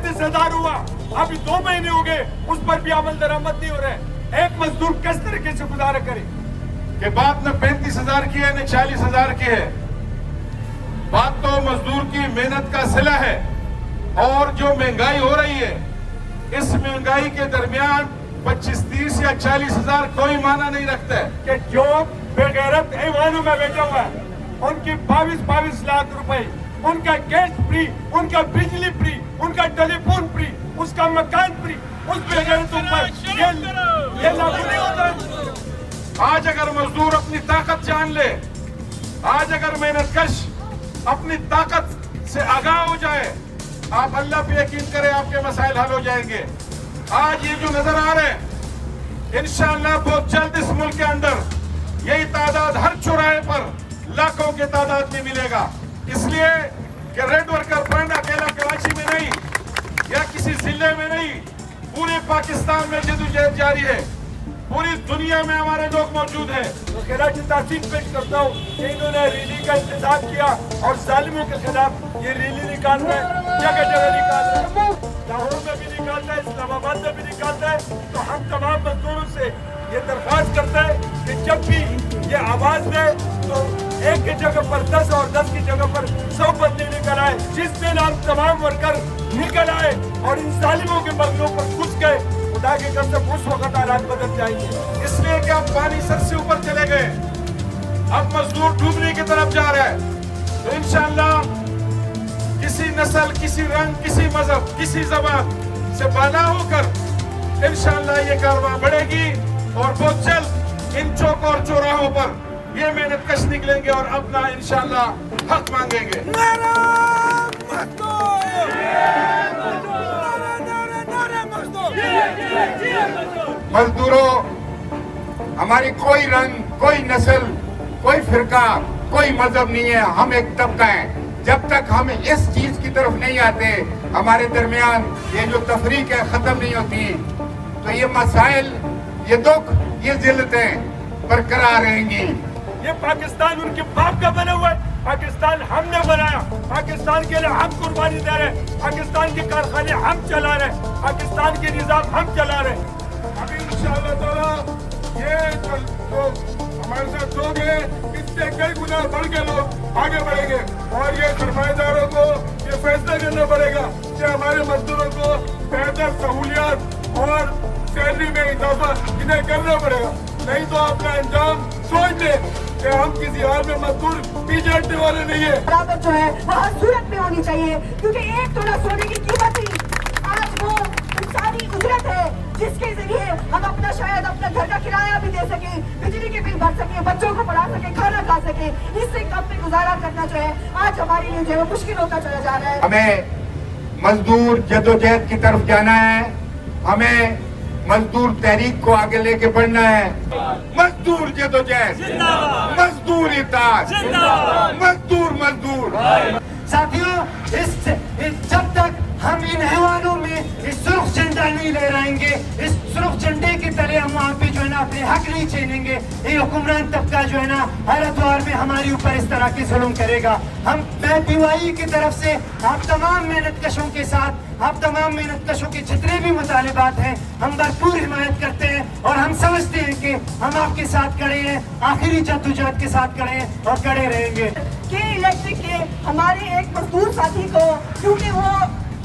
35,000 हुआ, अभी 2 महीने हो गए, उस पर भी अमल दरामद नहीं हो रहे। एक मजदूर किस तरीके से गुजारा करे कि बात न 35,000 की है न 40,000 की है। बात तो मजदूर की मेहनत का सिला है। और जो महंगाई हो रही है, इस महंगाई के दरमियान 25, 30 या 40,000 कोई माना नहीं रखता है। कि जो बेगैरत ऐवानों में बैठा हुआ है, उनकी 22 लाख रुपए, उनका गैस फ्री, उनका बिजली फ्री, उनका टेलीफोन फ्री, उसका मकान फ्री, उस बेगैरतों पर ये लागू नहीं होता। आज अगर मजदूर अपनी ताकत जान ले, आज अगर मेहनतकश अपनी ताकत से आगाह हो जाए, आप अल्लाह पे यकीन करें, आपके मसाइल हल हो जाएंगे। आज ये जो नजर आ रहे हैं, इंशाअल्लाह बहुत जल्द इस मुल्क के अंदर यही तादाद हर चौराहे पर लाखों के तादाद में मिलेगा। इसलिए कि रेड वर्कर फ्रंट अकेला कराची में नहीं या किसी जिले में नहीं, पूरे पाकिस्तान में जदोजहद जारी है। पूरी दुनिया में हमारे लोग मौजूद हैं। तो खिराज तासीम पेश करता हूँ कि इन्होंने रैली का इंतजाम किया और जालिमों के खिलाफ ये रैली निकाल रहे हैं, जगह जगह निकाल रहे हैं, लाहौर में भी निकालता है, इस्लामाबाद में भी निकालता है। तो हम तमाम मजदूरों से ये दरख्वास्त करते हैं कि जब भी ये आवाज दे तो एक की जगह पर 10 और 10 की जगह पर 100 बंदे निकल आए, जिस दिन हम तमाम वर्कर निकल आए और इन जालिमों के बंगलों पर घुस गए, खुदा के कसम उस वक्त हालात बदल जाएंगे। इसलिए कि अब पानी सर से ऊपर चले गए, अब मजदूर डूबने की तरफ जा रहा है। तो इंशाअल्लाह किसी नस्ल, किसी रंग, किसी मजहब, किसी ज़बान से बाला होकर इंशाअल्लाह ये कारवां बढ़ेगी और बहुत जल्द इन चौक और चौराहों पर ये मेहनतकश निकलेंगे और अपना इंशाअल्लाह हक मांगेंगे। मजदूरों, हमारी कोई रंग, कोई नस्ल, कोई फिरका, कोई मजहब नहीं है, हम एक तबका है। जब तक हम इस चीज की तरफ नहीं आते, हमारे दरमियान ये जो तफरीक है खत्म नहीं होती, तो ये मसाइल, ये दुख, ये जिल्लतें बरकरार रहेंगी। ये पाकिस्तान उनके बाप का बना हुआ है, पाकिस्तान हमने बनाया, पाकिस्तान के लिए हम कुर्बानी दे रहे हैं, पाकिस्तान के कारखाने हम चला रहे हैं, पाकिस्तान के निजाम हम चला रहे हैं। अभी इंशाअल्लाह ताला ये जो हमारे साथ लोग हैं, इससे कई गुना बढ़ के लोग आगे बढ़ेंगे और ये सरमाएदारों को ये फैसला करना पड़ेगा कि हमारे मजदूरों को बेहतर सहूलियात और सैलरी में इजाफा इन्हें करना पड़ेगा। नहीं तो अपना अंजाम सोच ले कि हम किसी हाल में मजदूर पीछे हटने वाले नहीं है। बराबर जो है वो हर सूरत में होनी चाहिए, क्योंकि एक तोला सोने की कीमत ही आज वो इंसानी उजरत है जिसके जरिए हम अपना शायद अपना घर का किराया भी दे सके, बिजली के बिल भर सके, बच्चों को पढ़ा सके, खाना खा सके। इससे कम में गुजारा करना जो है आज हमारे लिए जो है मुश्किल होता चला जा रहा है। हमें मजदूर जदोजहद की तरफ जाना है, हमें मजदूर तहरीक को आगे लेके बढ़ना है। मजदूर जदोजहद, मजदूर इत्तेहाद, मजदूर मजदूर। साथियों, जब तक हम इन हैवानों में इस सुर्ख झंडा नहीं लहराएंगे, इस सुर्ख झंडे के तले हम वहाँ पे जो है ना अपने हक नहीं छीनेंगे, ये हुक्मरान तबका जो है ना हर अतवार में हमारे ऊपर इस तरह के जुल्म करेगा। मैं BYE की तरफ से आप तमाम मेहनतकशों के साथ, आप तमाम मेहनतकशों के जितने भी मुतालिबात हैं, हम भरपूर हिमायत करते हैं और हम समझते हैं कि हम आपके साथ खड़े हैं, आखिरी जद्दोजहद के साथ खड़े हैं और खड़े रहेंगे। के इलेक्ट्रिक के हमारे एक मजदूर साथी को, क्योंकि वो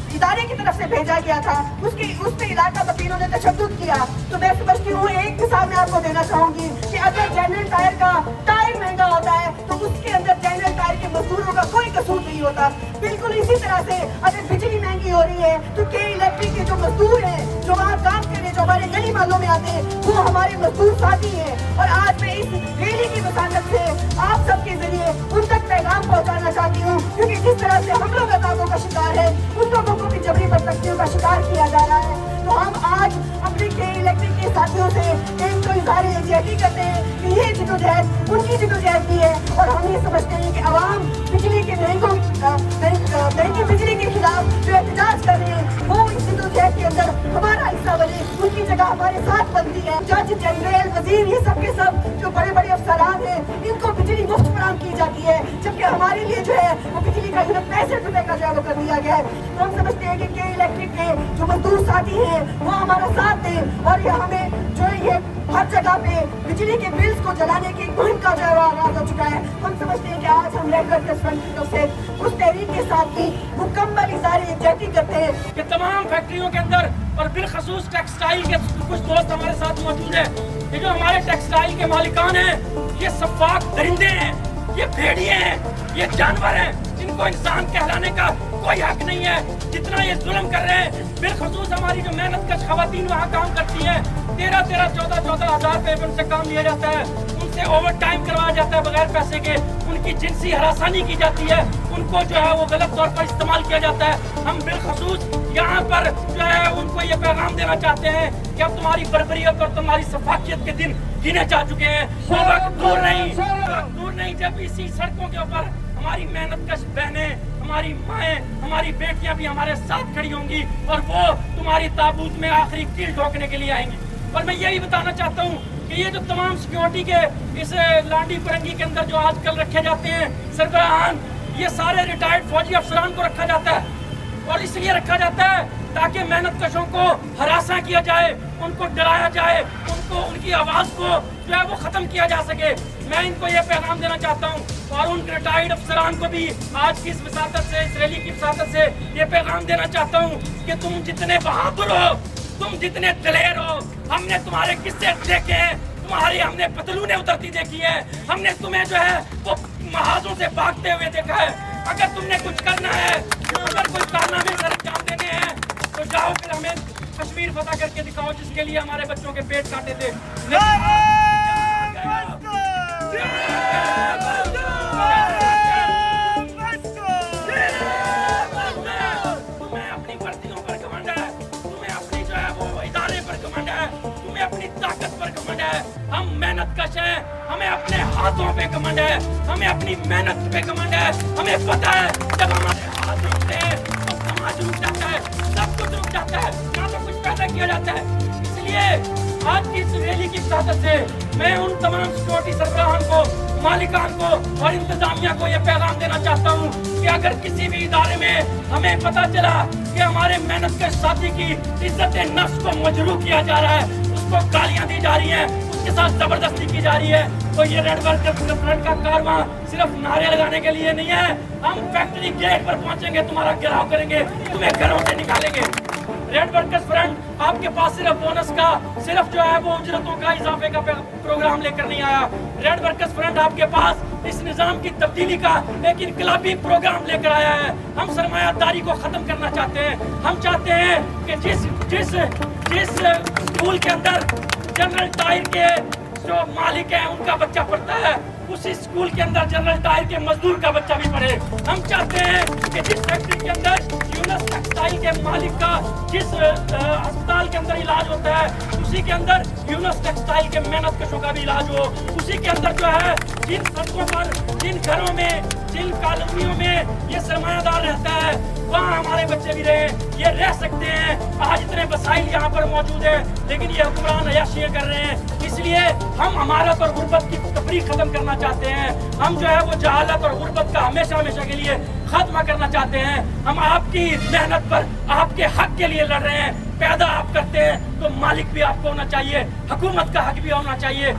इदारे की तरफ से भेजा गया था, उस पे इलाका वकीलों ने तशद्दुद किया, तो मैं समझती हूँ एक मिसाल मैं आपको देना चाहूंगी कि अगर जनरल टायर का टायर महंगा होता है तो उसके अंदर जनरल टायर के मजदूरों का कोई कसूर नहीं होता। बिल्कुल इसी तरह से अगर बिजली महंगी हो रही है तो के इलेक्ट्रिक के जो मजदूर हैं, जो वहाँ काम करने, जो हमारे गली मोहल्लों में आते हैं, वो हमारे मजदूर साथी हैं। और आज मैं इस रैली की वसानत से आप सबके जरिए उन तक पैगाम पहुँचाना चाहती हूँ, क्योंकि जिस तरह से हम लोग अजाबों का शिकार है, उन लोगों को भी जबरी बदतमीजियों का शिकार किया जा रहा है। तो हम आज अपने के इलेक्ट्रिक के साथियों से एक तो इज़हार यकीन करते हैं कि ये जदोजहद उनकी जदोजहद भी है, और हम ये समझते हैं कि अवाम बिजली के महंगी बिजली के खिलाफ जो एहतजाज कर रहे हैं, वो इस जदोजहद के अंदर हमारा हिस्सा बने, उनकी जगह हमारे साथ बनती है। जज, जनरल, वजीर, ये सब के सब जो बड़े बड़े अफसरान हैं, इनको बिजली मुफ्त फराहम की जाती है, जबकि हमारे लिए जो है वो बिजली का 65 रुपए का जो है वो कर दिया गया है। तो हम समझते हैं कि के इलेक्ट्रिक के जो मजदूर साथी हैं वो हमारा साथ दें और ये हमें जो है ये हर जगह पे बिजली के बिल्स को जलाने की मुहिम का जो है वो आगाज हो चुका है। हम समझते हैं कि आज हम रेड वर्कर्स फ्रंट की तरफ से उस तहरीक के साथ भी मुकम्मल इज़हार यकजहती करते हैं कि तमाम फैक्ट्रियों के अंदर और बिलखसूस टेक्सटाइल के कुछ दोस्त हमारे साथ मौजूद हैं। ये जो हमारे टेक्सटाइल के मालिकान हैं ये सफाक दरिंदे हैं, ये भेड़िए हैं, ये जानवर हैं, इनको इंसान कहलाने का कोई हक नहीं है। जितना ये जुल्म कर रहे हैं, बिलखसूस हमारी जो मेहनत कश खवातीन वहाँ काम करती हैं, 13-14 हज़ार रुपये उनसे काम लिया जाता है, उनसे ओवर टाइम करवाया जाता है बगैर पैसे के, उनकी जिनसी हरासानी की जाती है, उनको जो है वो गलत तौर पर इस्तेमाल किया जाता है। हम बिलखसूस यहाँ पर जो है उनको ये पैगाम देना चाहते हैं कि अब तुम्हारी बर्बरियत और तुम्हारी सफाकियत के दिन गिने जा चुके हैं। वो वक्त दूर नहीं जब इसी सड़कों के ऊपर हमारी मेहनत कश बहनें, हमारी माएँ, हमारी बेटियां भी हमारे साथ खड़ी होंगी और वो तुम्हारी ताबूत में आखिरी कील ठोकने के लिए आएंगी। और मैं यही बताना चाहता हूँ कि ये जो तमाम सिक्योरिटी के इस लांडी फरंगी के अंदर जो आजकल रखे जाते हैं सरबराहान, ये सारे रिटायर्ड फौजी अफसरान को रखा जाता है और इसलिए रखा जाता है ताकि मेहनत कशों को हरासा किया जाए, उनको डराया जाए, उनको उनकी आवाज़ को जो है वो ख़त्म किया जा सके। मैं इनको ये पैगाम देना चाहता हूँ और उन रिटायर्ड अफसरान को भी आज की इस वसादत से, इस रैली की वसादत से ये पैगाम देना चाहता हूँ कि तुम जितने बहादुर हो, तुम जितने दलेर हो, हमने तुम्हारे किस्से देखे हैं, तुम्हारी हमने पतलूने उतरती देखी है, हमने तुम्हें जो है वो महाजों से भागते हुए देखा है। अगर तुमने कुछ करना है, अगर कोई कारनामे सर अंजाम देने हैं तो जाओ फिर हमें कश्मीर फतह करके दिखाओ जिसके लिए हमारे बच्चों के पेट काटे थे। तुम्हें अपनी वर्दियों पर घमंड है, तुम्हें अपनी जो है वो इदारे पर घमंड है, तुम्हें अपनी ताकत पर घमंड है। हम मेहनत कश हैं, हमें अपने हाथों पे घमंड है, हमें अपनी मेहनत पे घमंड है। हमें पता है जब हमारे हाथ रुकते हैं तो समाज रुक जाता है, सब कुछ रुक जाता है, ना तो कुछ पैदा किया जाता है। इसलिए आज की इस रैली की ताकत से मैं उन तमाम सिक्योरिटी सरबराहान को, मालिकान को और इंतजामिया को ये पैगाम देना चाहता हूँ कि अगर किसी भी इदारे में हमें पता चला कि हमारे मेहनत के साथी की इज्जत नफ्स को मजरूह किया जा रहा है, उसको गालियाँ दी जा रही हैं, उसके साथ जबरदस्ती की जा रही है, तो ये रेड वर्कर्स फ्रंट का कारवां सिर्फ नारे लगाने के लिए नहीं है। हम फैक्ट्री गेट पर पहुंचेंगे, तुम्हारा घेराव करेंगे, तुम्हें घरों से निकालेंगे। रेड वर्कर्स फ्रंट आपके पास सिर्फ बोनस का, सिर्फ जो है वो उजरतों का इजाफे का प्रोग्राम लेकर नहीं आया। रेड वर्कर्स फ्रंट आपके पास इस निजाम की तब्दीली का एक इनकलाबी प्रोग्राम लेकर आया है। हम सरमायादारी को खत्म करना चाहते हैं। हम चाहते हैं कि जिस स्कूल के अंदर जनरल टायर के जो मालिक हैं उनका बच्चा पढ़ता है, उसी स्कूल के अंदर जनरल टायर के मजदूर का बच्चा भी पढ़े। हम चाहते हैं कि जिस फैक्ट्री के अंदर यूनस टेक्सटाइल के मालिक का जिस अस्पताल के अंदर इलाज होता है, उसी के अंदर यूनस टेक्सटाइल के मेहनत कशों का भी इलाज हो। उसी के अंदर जो है जिन सड़कों पर, जिन घरों में, जिन कॉलोनियों में ये सरमायादार रहता है, वहाँ हमारे बच्चे भी रहे, ये रह सकते हैं। आज इतने वसाइल यहाँ पर मौजूद है, लेकिन ये हुक्मरान अयाशियाँ कर रहे हैं। इसलिए हम हमारत और गुर्बत की तफरीक खत्म करना चाहते हैं। हम जो है वो जहालत और गुर्बत का हमेशा हमेशा के लिए खत्म करना चाहते हैं। हम आपकी मेहनत पर, आपके हक के लिए लड़ रहे हैं। पैदा आप करते हैं तो मालिक भी आपको होना चाहिए, हुकूमत का हक भी होना चाहिए।